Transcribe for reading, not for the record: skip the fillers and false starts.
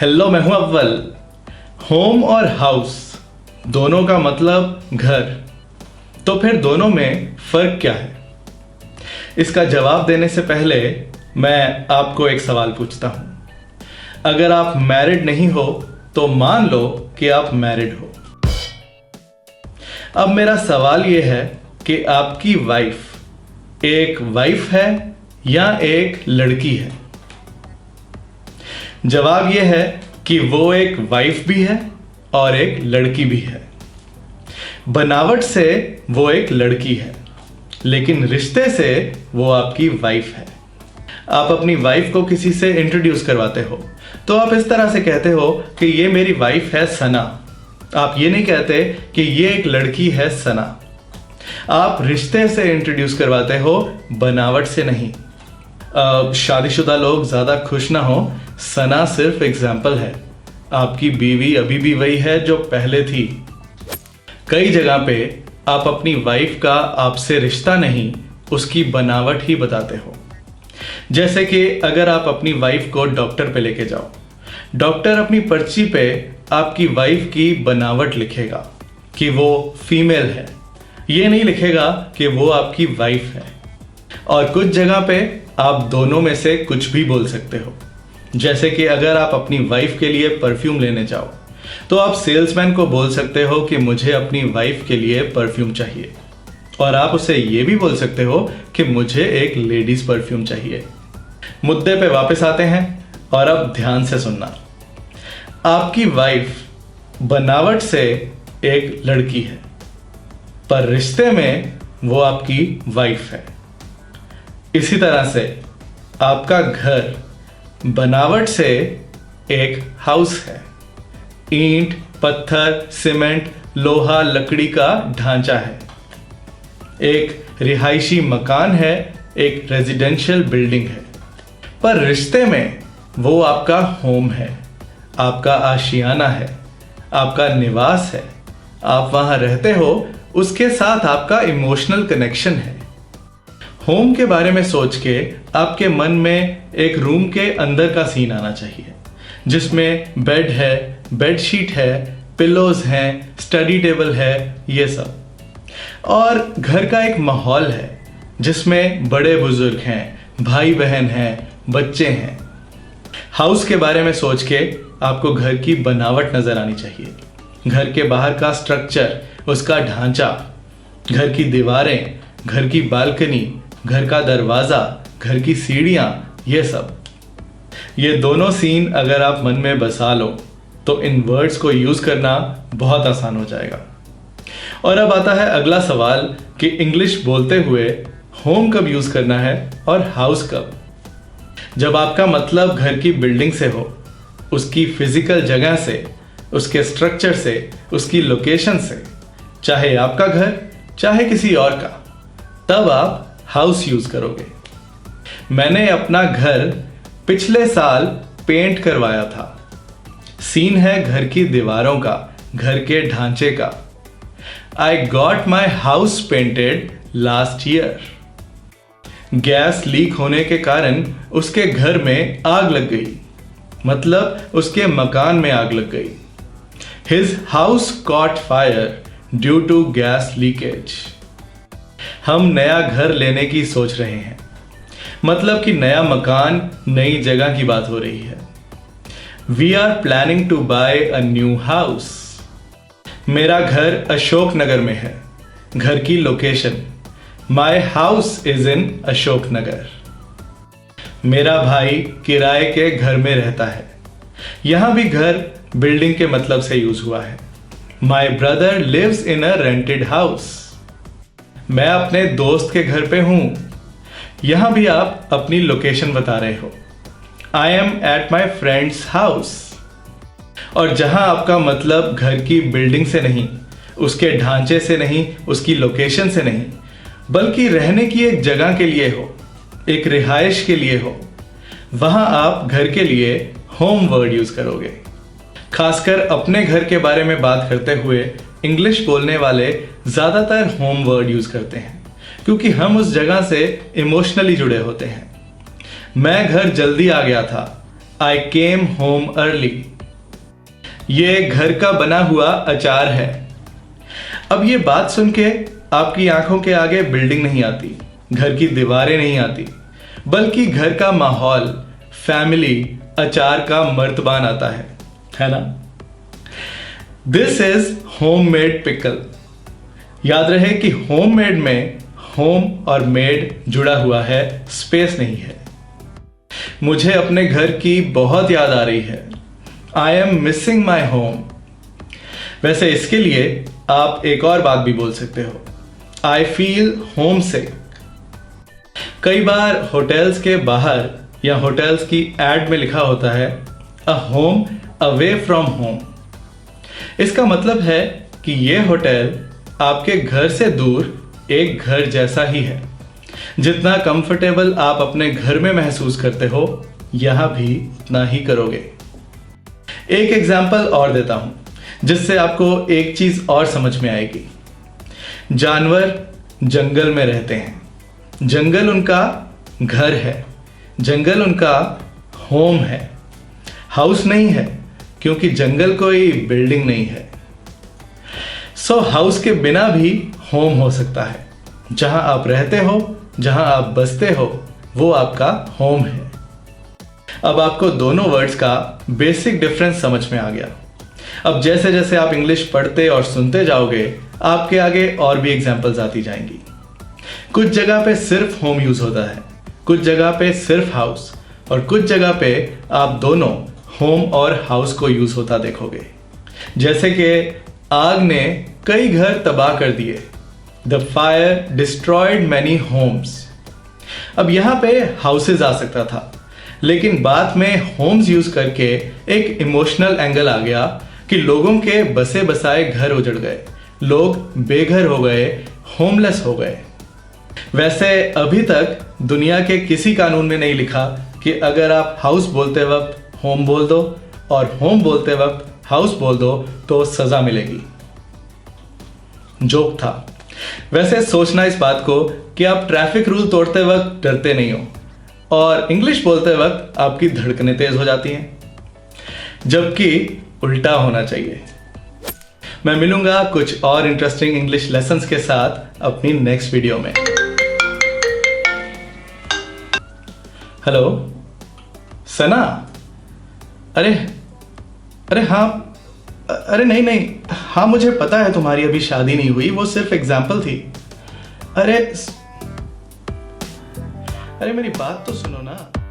Hello, मैं हूं अव्वल। होम और हाउस दोनों का मतलब घर। तो फिर दोनों में फर्क क्या है? इसका जवाब देने से पहले मैं आपको एक सवाल पूछता हूं। अगर आप मैरिड नहीं हो तो मान लो कि आप मैरिड हो। अब मेरा सवाल यह है कि आपकी वाइफ एक वाइफ है या एक लड़की है? जवाब यह है कि वो एक वाइफ भी है और एक लड़की भी है। बनावट से वो एक लड़की है, लेकिन रिश्ते से वो आपकी वाइफ है। आप अपनी वाइफ को किसी से इंट्रोड्यूस करवाते हो तो आप इस तरह से कहते हो कि ये मेरी वाइफ है सना। आप ये नहीं कहते कि ये एक लड़की है सना। आप रिश्ते से इंट्रोड्यूस करवाते हो, बनावट से नहीं। शादीशुदा लोग ज्यादा खुश ना हो, सना सिर्फ एग्जाम्पल है। आपकी बीवी अभी भी वही है जो पहले थी। कई जगह पे आप अपनी वाइफ का आपसे रिश्ता नहीं, उसकी बनावट ही बताते हो। जैसे कि अगर आप अपनी वाइफ को डॉक्टर पे लेके जाओ, डॉक्टर अपनी पर्ची पे आपकी वाइफ की बनावट लिखेगा कि वो फीमेल है, ये नहीं लिखेगा कि वो आपकी वाइफ है। और कुछ जगह पे आप दोनों में से कुछ भी बोल सकते हो। जैसे कि अगर आप अपनी वाइफ के लिए परफ्यूम लेने जाओ तो आप सेल्समैन को बोल सकते हो कि मुझे अपनी वाइफ के लिए परफ्यूम चाहिए, और आप उसे ये भी बोल सकते हो कि मुझे एक लेडीज परफ्यूम चाहिए। मुद्दे पे वापस आते हैं और अब ध्यान से सुनना। आपकी वाइफ बनावट से एक लड़की है, पर रिश्ते में वो आपकी वाइफ है। इसी तरह से आपका घर बनावट से एक हाउस है। ईंट, पत्थर, सीमेंट, लोहा, लकड़ी का ढांचा है। एक रिहायशी मकान है, एक रेजिडेंशियल बिल्डिंग है। पर रिश्ते में वो आपका होम है, आपका आशियाना है, आपका निवास है। आप वहां रहते हो, उसके साथ आपका इमोशनल कनेक्शन है। होम के बारे में सोच के आपके मन में एक रूम के अंदर का सीन आना चाहिए, जिसमें बेड है, बेडशीट है, पिलोज हैं, स्टडी टेबल है, ये सब। और घर का एक माहौल है जिसमें बड़े बुजुर्ग हैं, भाई बहन हैं, बच्चे हैं। हाउस के बारे में सोच के आपको घर की बनावट नजर आनी चाहिए। घर के बाहर का स्ट्रक्चर, उसका ढांचा, घर की दीवारें, घर की बालकनी, घर का दरवाजा, घर की सीढ़ियां, ये सब। ये दोनों सीन अगर आप मन में बसा लो तो इन वर्ड्स को यूज करना बहुत आसान हो जाएगा। और अब आता है अगला सवाल कि इंग्लिश बोलते हुए होम कब यूज करना है और हाउस कब। जब आपका मतलब घर की बिल्डिंग से हो, उसकी फिजिकल जगह से, उसके स्ट्रक्चर से, उसकी लोकेशन से, चाहे आपका घर चाहे किसी और का, तब आप हाउस यूज करोगे। मैंने अपना घर पिछले साल पेंट करवाया था। सीन है घर की दीवारों का, घर के ढांचे का। I got my house painted last year. Gas leak होने के कारण उसके घर में आग लग गई, मतलब उसके मकान में आग लग गई। His house caught fire due to gas leakage. हम नया घर लेने की सोच रहे हैं, मतलब कि नया मकान, नई जगह की बात हो रही है। We are planning to buy a new house. मेरा घर अशोक नगर में है। घर की location, my house is in Ashok Nagar. मेरा भाई किराए के घर में रहता है। यहां भी घर बिल्डिंग के मतलब से यूज हुआ है। My brother lives in a rented house. मैं अपने दोस्त के घर पे हूं। यहां भी आप अपनी लोकेशन बता रहे हो। I am at my friends house. और जहां आपका मतलब घर की बिल्डिंग से नहीं, उसके ढांचे से नहीं, उसकी लोकेशन से नहीं, बल्कि रहने की एक जगह के लिए हो, एक रिहाइश के लिए हो, वहां आप घर के लिए होम वर्ड यूज करोगे। खासकर अपने घर के बारे में बात करते हुए इंग्लिश बोलने वाले ज्यादातर होम वर्ड यूज करते हैं, क्योंकि हम उस जगह से इमोशनली जुड़े होते हैं। मैं घर जल्दी आ गया था। I came home early. ये घर का बना हुआ अचार है। अब ये बात सुन के आपकी आंखों के आगे बिल्डिंग नहीं आती, घर की दीवारें नहीं आती, बल्कि घर का माहौल, फैमिली, अचार का मर्तबान आता है ना? This is homemade pickle. याद रहे कि होममेड में होम और मेड जुड़ा हुआ है, स्पेस नहीं है। मुझे अपने घर की बहुत याद आ रही है। I am missing my home. वैसे इसके लिए आप एक और बात भी बोल सकते हो, आई फील होम सिक। कई बार होटल्स के बाहर या होटल्स की एड में लिखा होता है a home away from home. इसका मतलब है कि यह होटल आपके घर से दूर एक घर जैसा ही है। जितना कंफर्टेबल आप अपने घर में महसूस करते हो, यहां भी उतना ही करोगे। एक एग्जाम्पल और देता हूं जिससे आपको एक चीज और समझ में आएगी। जानवर जंगल में रहते हैं, जंगल उनका घर है, जंगल उनका होम है। हाउस नहीं है क्योंकि जंगल कोई बिल्डिंग नहीं है। सो हाउस के बिना भी होम हो सकता है। जहां आप रहते हो, जहां आप बसते हो, वो आपका होम है। अब आपको दोनों वर्ड्स का बेसिक डिफरेंस समझ में आ गया। अब जैसे जैसे आप इंग्लिश पढ़ते और सुनते जाओगे, आपके आगे और भी एग्जाम्पल्स आती जाएंगी। कुछ जगह पे सिर्फ होम यूज होता है, कुछ जगह पे सिर्फ हाउस, और कुछ जगह पे आप दोनों होम और हाउस को यूज होता देखोगे। जैसे कि आग ने कई घर तबाह कर दिए। The fire destroyed many homes. अब यहां पे हाउसेज आ सकता था, लेकिन बाद में होम्स यूज करके एक इमोशनल एंगल आ गया कि लोगों के बसे बसाए घर उजड़ गए, लोग बेघर हो गए, होमलेस हो गए। वैसे अभी तक दुनिया के किसी कानून में नहीं लिखा कि अगर आप हाउस बोलते वक्त होम बोल दो और होम बोलते वक्त हाउस बोल दो तो सजा मिलेगी। जोक था। वैसे सोचना इस बात को कि आप ट्रैफिक रूल तोड़ते वक्त डरते नहीं हो और इंग्लिश बोलते वक्त आपकी धड़कनें तेज हो जाती हैं, जबकि उल्टा होना चाहिए। मैं मिलूंगा कुछ और इंटरेस्टिंग इंग्लिश लेसन्स के साथ अपनी नेक्स्ट वीडियो में। हेलो सना। अरे हाँ, अरे नहीं, हाँ मुझे पता है तुम्हारी अभी शादी नहीं हुई, वो सिर्फ एग्जाम्पल थी। अरे मेरी बात तो सुनो ना।